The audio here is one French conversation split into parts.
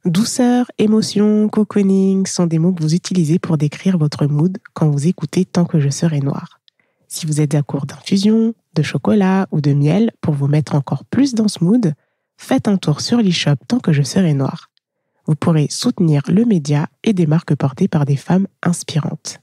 Douceur, émotion, cocooning sont des mots que vous utilisez pour décrire votre mood quand vous écoutez Tant que je serai noire. Si vous êtes à court d'infusion, de chocolat ou de miel pour vous mettre encore plus dans ce mood, faites un tour sur l'e-shop Tant que je serai noire. Vous pourrez soutenir le média et des marques portées par des femmes inspirantes.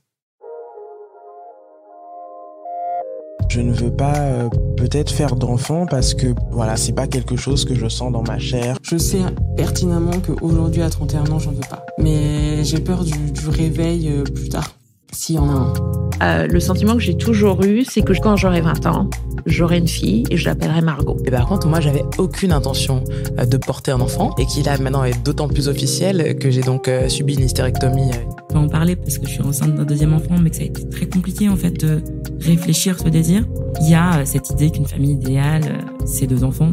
Je ne veux pas peut-être faire d'enfant parce que voilà, c'est pas quelque chose que je sens dans ma chair. Je sais pertinemment qu'aujourd'hui à 31 ans, j'en veux pas. Mais j'ai peur du réveil plus tard, s'il y en a un. Le sentiment que j'ai toujours eu, c'est que quand j'aurai 20 ans, j'aurai une fille et je l'appellerai Margot. Et par contre, moi, j'avais aucune intention de porter un enfant et qui là maintenant est d'autant plus officiel que j'ai donc subi une hystérectomie. Je peux en parler parce que je suis enceinte d'un deuxième enfant, mais que ça a été très compliqué en fait de réfléchir ce désir. Il y a cette idée qu'une famille idéale, c'est 2 enfants.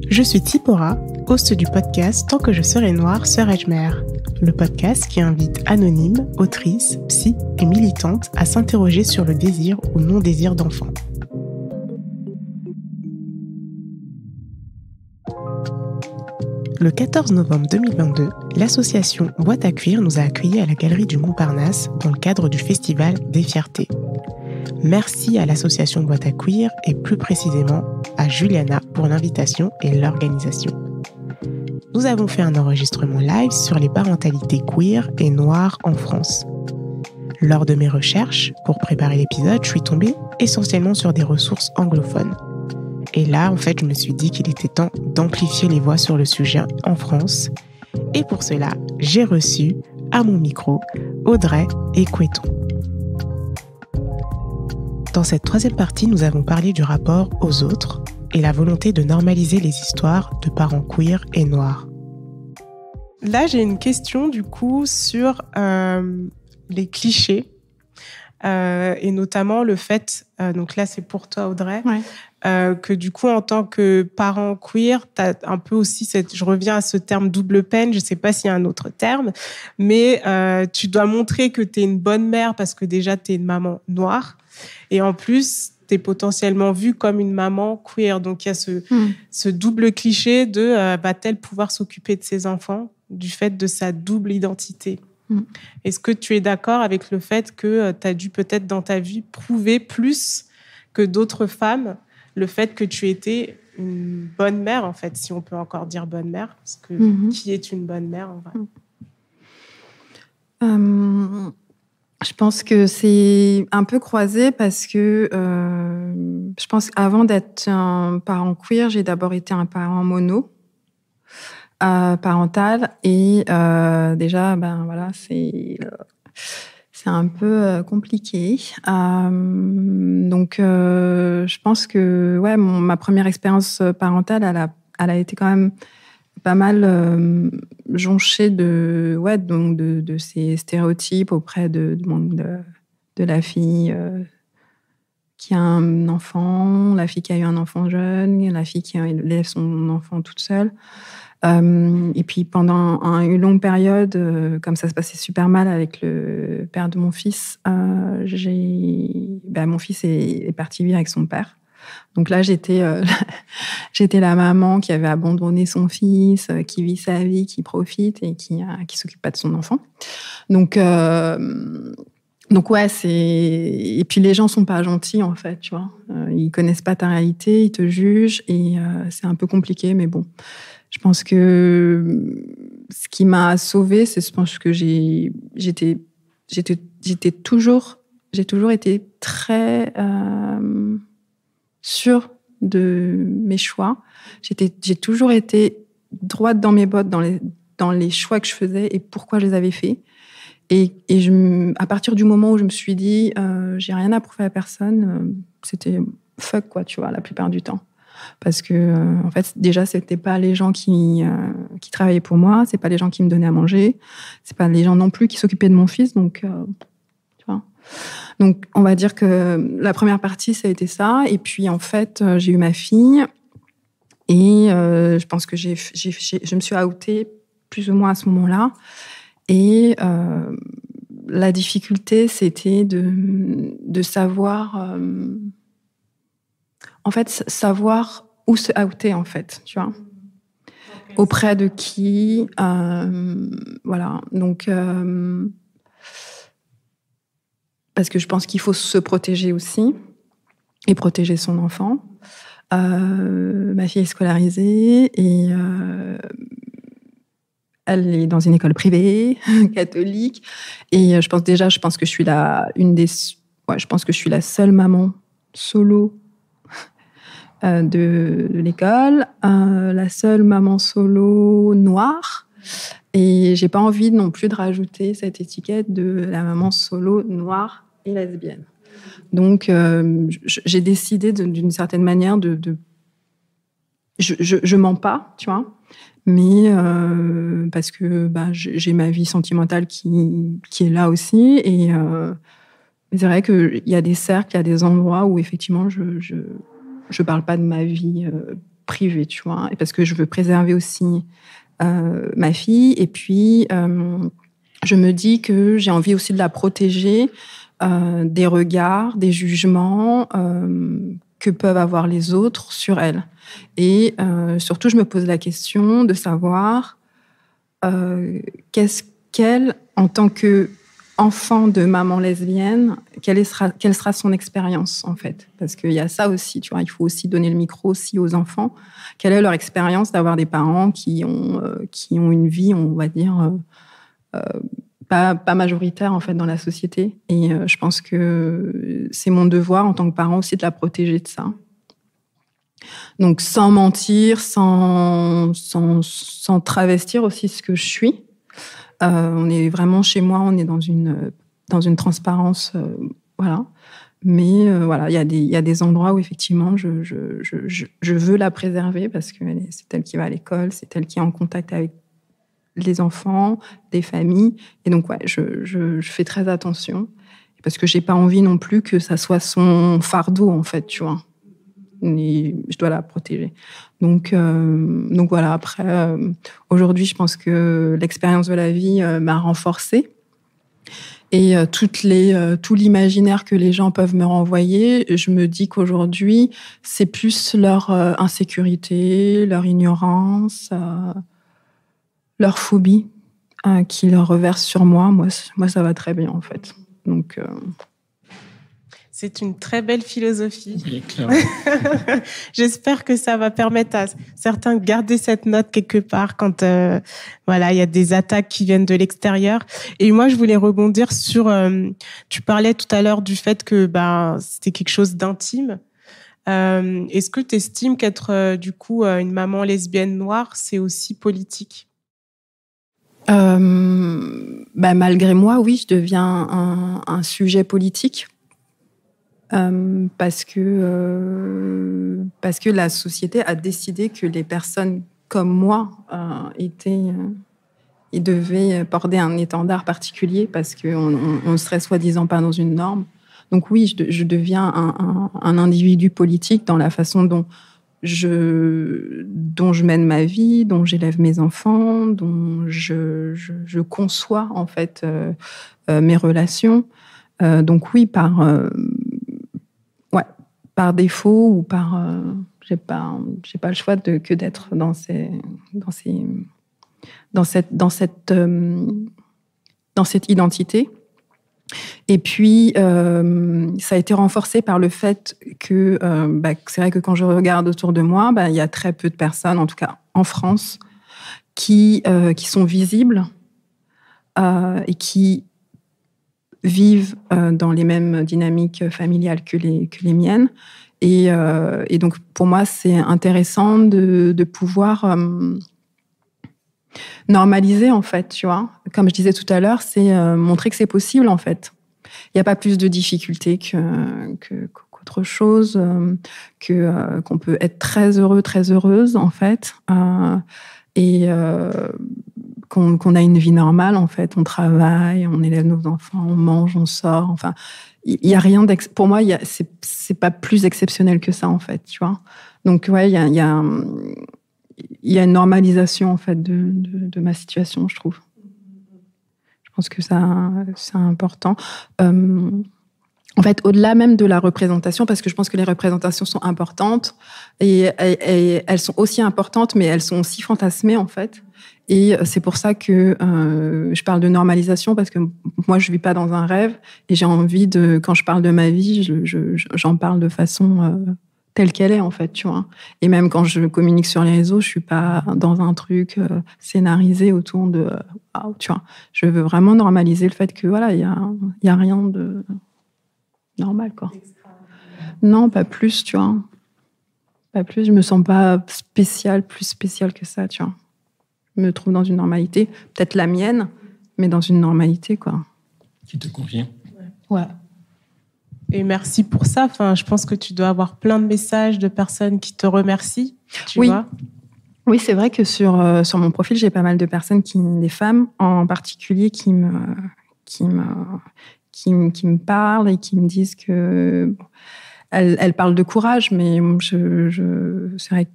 Je suis Tipora, host du podcast Tant que je serai noire, serai-je mère ? Le podcast qui invite anonymes, autrices, psy et militantes à s'interroger sur le désir ou non-désir d'enfant. Le 14 novembre 2022, l'association Boîte à cuir nous a accueillis à la Galerie du Montparnasse dans le cadre du Festival des Fiertés. Merci à l'association Boîte à cuir et plus précisément à Juliana pour l'invitation et l'organisation. Nous avons fait un enregistrement live sur les parentalités queer et noires en France. Lors de mes recherches, pour préparer l'épisode, je suis tombée essentiellement sur des ressources anglophones. Et là, en fait, je me suis dit qu'il était temps d'amplifier les voix sur le sujet en France. Et pour cela, j'ai reçu à mon micro Audrey Ekweton. Dans cette 3e partie, nous avons parlé du rapport aux autres et la volonté de normaliser les histoires de parents queer et noirs. Là, j'ai une question du coup sur les clichés et notamment le fait, donc là c'est pour toi Audrey, que du coup en tant que parent queer, tu as un peu aussi je reviens à ce terme double peine, je ne sais pas s'il y a un autre terme, mais tu dois montrer que tu es une bonne mère parce que déjà tu es une maman noire et en plus tu es potentiellement vue comme une maman queer. Donc il y a ce double cliché de va-t-elle pouvoir s'occuper de ses enfants du fait de sa double identité. Est-ce que tu es d'accord avec le fait que tu as dû peut-être dans ta vie prouver plus que d'autres femmes le fait que tu étais une bonne mère, en fait, si on peut encore dire bonne mère, parce que qui est une bonne mère en vrai? Je pense que c'est un peu croisé parce que je pense qu'avant d'être un parent queer, j'ai d'abord été un parent mono. Parental et déjà voilà c'est un peu compliqué donc je pense que ma première expérience parentale elle a été quand même pas mal jonchée de ces stéréotypes auprès de la fille qui a un enfant, la fille qui a eu un enfant jeune, la fille qui élève son enfant toute seule. Et puis pendant une longue période, comme ça se passait super mal avec le père de mon fils, mon fils est parti vivre avec son père. Donc là, j'étais la maman qui avait abandonné son fils, qui vit sa vie, qui profite et qui s'occupe pas de son enfant. Donc ouais, et puis les gens sont pas gentils en fait, tu vois. Ils connaissent pas ta réalité, ils te jugent et c'est un peu compliqué, mais bon. Je pense que ce qui m'a sauvée, c'est je pense que j'ai toujours été très sûre de mes choix. J'ai toujours été droite dans mes bottes dans les choix que je faisais et pourquoi je les avais faits. Et à partir du moment où je me suis dit j'ai rien à prouver à personne, c'était fuck quoi, tu vois, la plupart du temps. Parce que en fait déjà c'était pas les gens qui travaillaient pour moi, c'est pas les gens qui me donnaient à manger, c'est pas les gens non plus qui s'occupaient de mon fils, donc tu vois. Donc on va dire que la première partie ça a été ça, et puis en fait j'ai eu ma fille et je pense que je me suis outée plus ou moins à ce moment-là, et la difficulté c'était de savoir en fait, savoir où se outer, en fait, tu vois. Auprès de qui Voilà. Donc, parce que je pense qu'il faut se protéger aussi et protéger son enfant. Ma fille est scolarisée et elle est dans une école privée catholique et je pense que je suis je pense que je suis la seule maman solo de l'école, la seule maman solo noire, et j'ai pas envie non plus de rajouter cette étiquette de la maman solo noire et lesbienne. Donc j'ai décidé d'une certaine manière je mens pas, tu vois, mais parce que j'ai ma vie sentimentale qui est là aussi, et c'est vrai qu'il y a des cercles, il y a des endroits où effectivement je parle pas de ma vie privée, tu vois, et parce que je veux préserver aussi ma fille, et puis je me dis que j'ai envie aussi de la protéger des regards, des jugements que peuvent avoir les autres sur elle. Et surtout, je me pose la question de savoir qu'est-ce qu'elle, en tant qu'enfant de maman lesbienne, quelle sera son expérience, en fait. Parce qu'il y a ça aussi, tu vois, il faut aussi donner le micro aussi aux enfants. Quelle est leur expérience d'avoir des parents qui ont une vie, on va dire, pas majoritaire, en fait, dans la société. Et je pense que c'est mon devoir, en tant que parent, aussi de la protéger de ça. Donc, sans mentir, sans travestir aussi ce que je suis. On est vraiment, chez moi, on est dans une transparence, voilà. Mais voilà, il y a des endroits où, effectivement, je veux la préserver parce que c'est elle qui va à l'école, c'est elle qui est en contact avec les enfants, des familles. Et donc, ouais, je fais très attention parce que j'ai pas envie non plus que ça soit son fardeau, en fait, tu vois. Et je dois la protéger. Donc voilà, après, aujourd'hui, je pense que l'expérience de la vie m'a renforcée. Et tout l'imaginaire que les gens peuvent me renvoyer, je me dis qu'aujourd'hui, c'est plus leur insécurité, leur ignorance, leur phobie qui leur reverse sur moi. Moi, ça va très bien, en fait. Donc... C'est une très belle philosophie. J'espère que ça va permettre à certains de garder cette note quelque part quand voilà, il y a des attaques qui viennent de l'extérieur. Et moi, je voulais rebondir sur... tu parlais tout à l'heure du fait que c'était quelque chose d'intime. Est-ce que tu estimes qu'être du coup une maman lesbienne noire, c'est aussi politique ? Malgré moi, oui, je deviens un sujet politique. Parce que la société a décidé que les personnes comme moi ils devaient porter un étendard particulier parce qu'on serait soi-disant pas dans une norme. Donc oui, je deviens un individu politique dans la façon dont je mène ma vie, dont j'élève mes enfants, dont je conçois en fait mes relations. Donc oui, par défaut ou j'ai pas le choix que d'être dans cette identité. Et puis ça a été renforcé par le fait que c'est vrai que quand je regarde autour de moi, il y a très peu de personnes, en tout cas en France, qui sont visibles et qui vivent dans les mêmes dynamiques familiales que les miennes. Et donc, pour moi, c'est intéressant de pouvoir normaliser, en fait, tu vois. Comme je disais tout à l'heure, c'est montrer que c'est possible, en fait. Il n'y a pas plus de difficultés qu'autre chose, qu'on peut être très heureux, très heureuse, en fait. Et qu'on a une vie normale, en fait. On travaille, on élève nos enfants, on mange, on sort. Enfin, il y a rien pour moi, c'est pas plus exceptionnel que ça, en fait, tu vois. Donc, ouais, il y a une normalisation, en fait, de ma situation, je trouve. Je pense que ça, c'est important. En fait, au-delà même de la représentation, parce que je pense que les représentations sont importantes et elles sont aussi importantes, mais elles sont aussi fantasmées en fait. Et c'est pour ça que je parle de normalisation, parce que moi, je vis pas dans un rêve et j'ai envie de, quand je parle de ma vie, j'en parle de façon telle qu'elle est en fait, tu vois. Et même quand je communique sur les réseaux, je suis pas dans un truc scénarisé autour de, tu vois. Je veux vraiment normaliser le fait que voilà, il y a rien de normal, quoi. Non, pas plus, tu vois. Pas plus, je me sens pas plus spéciale que ça, tu vois. Je me trouve dans une normalité, peut-être la mienne, mais dans une normalité, quoi. Qui te convient. Ouais. Et merci pour ça. Enfin, je pense que tu dois avoir plein de messages de personnes qui te remercient, tu vois. Oui, c'est vrai que sur mon profil, j'ai pas mal de personnes, des femmes en particulier, qui me parlent et qui me disent que elles parlent de courage, mais c'est vrai que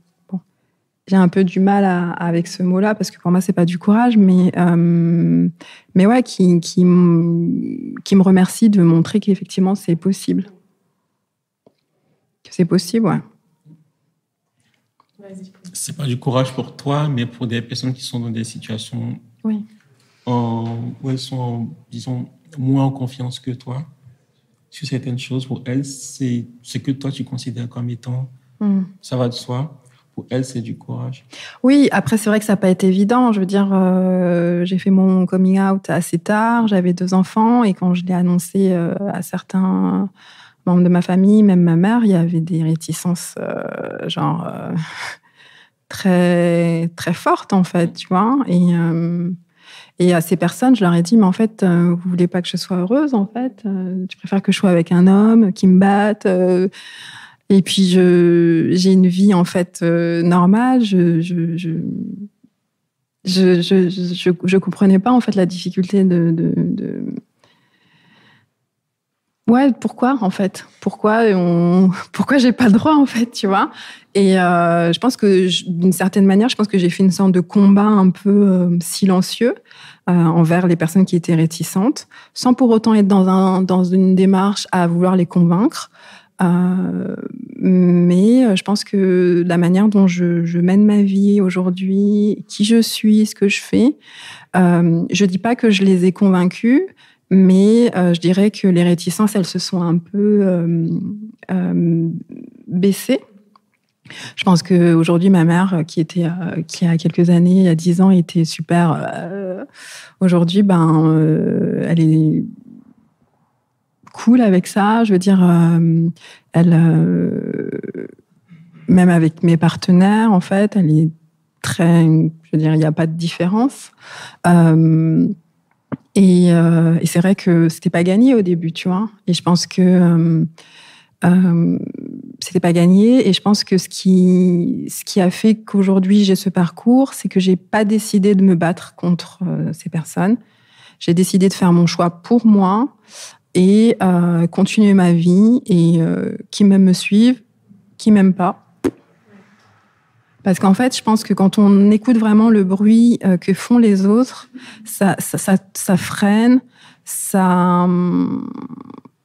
j'ai un peu du mal avec ce mot-là, parce que pour moi c'est pas du courage, mais ouais, qui me remercient de montrer qu'effectivement c'est possible, ouais. C'est pas du courage pour toi, mais pour des personnes qui sont dans des situations où elles sont, disons, moins en confiance que toi sur certaines choses. Pour elles, c'est ce que toi tu considères comme étant ça va de soi. Pour elles, c'est du courage. Oui, après c'est vrai que ça n'a pas été évident. Je veux dire, j'ai fait mon coming out assez tard, j'avais 2 enfants, et quand je l'ai annoncé à certains membres de ma famille, même ma mère, il y avait des réticences très très fortes en fait, tu vois. Et à ces personnes, je leur ai dit, mais en fait, vous voulez pas que je sois heureuse, en fait. Tu préfères que je sois avec un homme qui me batte. Et puis, j'ai une vie, en fait, normale. Je comprenais pas, en fait, la difficulté Ouais, pourquoi, en fait? Pourquoi j'ai pas le droit, en fait, tu vois? Et je pense que, d'une certaine manière, je pense que j'ai fait une sorte de combat un peu silencieux envers les personnes qui étaient réticentes, sans pour autant être dans une démarche à vouloir les convaincre. Mais je pense que la manière dont je mène ma vie aujourd'hui, qui je suis, ce que je fais, je dis pas que je les ai convaincus, mais je dirais que les réticences, elles se sont un peu baissées. Je pense qu'aujourd'hui, ma mère, qui a quelques années, il y a 10 ans, était super. Aujourd'hui, elle est cool avec ça. Je veux dire, même avec mes partenaires, en fait, elle est très. Je veux dire, il n'y a pas de différence. Et c'est vrai que c'était pas gagné au début, tu vois. Et je pense que c'était pas gagné. Et je pense que ce qui a fait qu'aujourd'hui j'ai ce parcours, c'est que j'ai pas décidé de me battre contre ces personnes. J'ai décidé de faire mon choix pour moi et continuer ma vie. Et qui m'aiment me suivent, qui m'aiment pas. Parce qu'en fait, je pense que quand on écoute vraiment le bruit que font les autres, ça freine, ça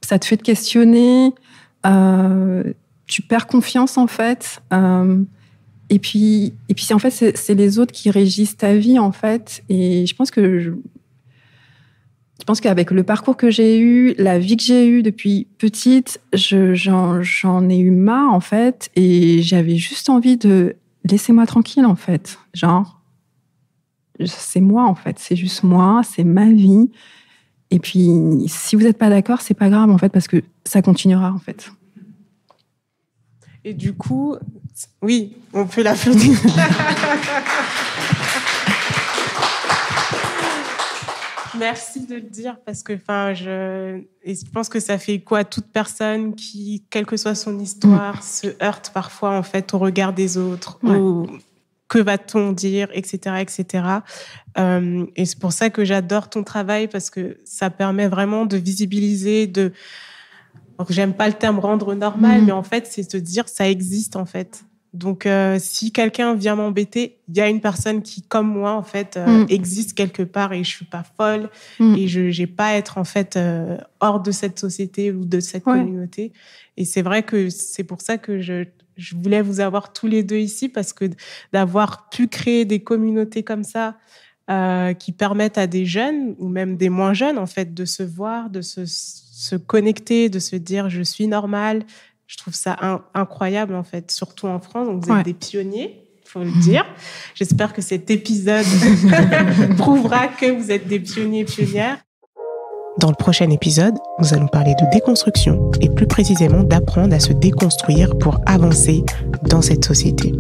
te fait te questionner, tu perds confiance en fait. Et puis en fait, c'est les autres qui régissent ta vie en fait. Et je pense qu'avec le parcours que j'ai eu, la vie que j'ai eue depuis petite, j'en ai eu marre en fait. Et j'avais juste envie de laissez-moi tranquille, en fait. Genre, c'est moi, en fait. C'est juste moi, c'est ma vie. Et puis, si vous n'êtes pas d'accord, c'est pas grave, en fait, parce que ça continuera, en fait. Et du coup, oui, on peut l'applaudir. Merci de le dire, parce que je pense que ça fait écho à toute personne qui, quelle que soit son histoire, se heurte parfois en fait au regard des autres, ou que va-t-on dire, etc., etc. Et c'est pour ça que j'adore ton travail, parce que ça permet vraiment de visibiliser, donc, j'aime pas le terme rendre normal, mais en fait c'est se dire ça existe en fait. Donc, si quelqu'un vient m'embêter, il y a une personne qui, comme moi, en fait, existe quelque part et je suis pas folle et je n'ai pas à être, en fait, hors de cette société ou de cette communauté. Et c'est vrai que c'est pour ça que je voulais vous avoir tous les deux ici, parce que d'avoir pu créer des communautés comme ça, qui permettent à des jeunes ou même des moins jeunes, en fait, de se voir, de se connecter, de se dire « je suis normale ». Je trouve ça incroyable, en fait, surtout en France. Donc, vous êtes des pionniers, il faut le dire. J'espère que cet épisode prouvera que vous êtes des pionniers et pionnières. Dans le prochain épisode, nous allons parler de déconstruction et plus précisément d'apprendre à se déconstruire pour avancer dans cette société.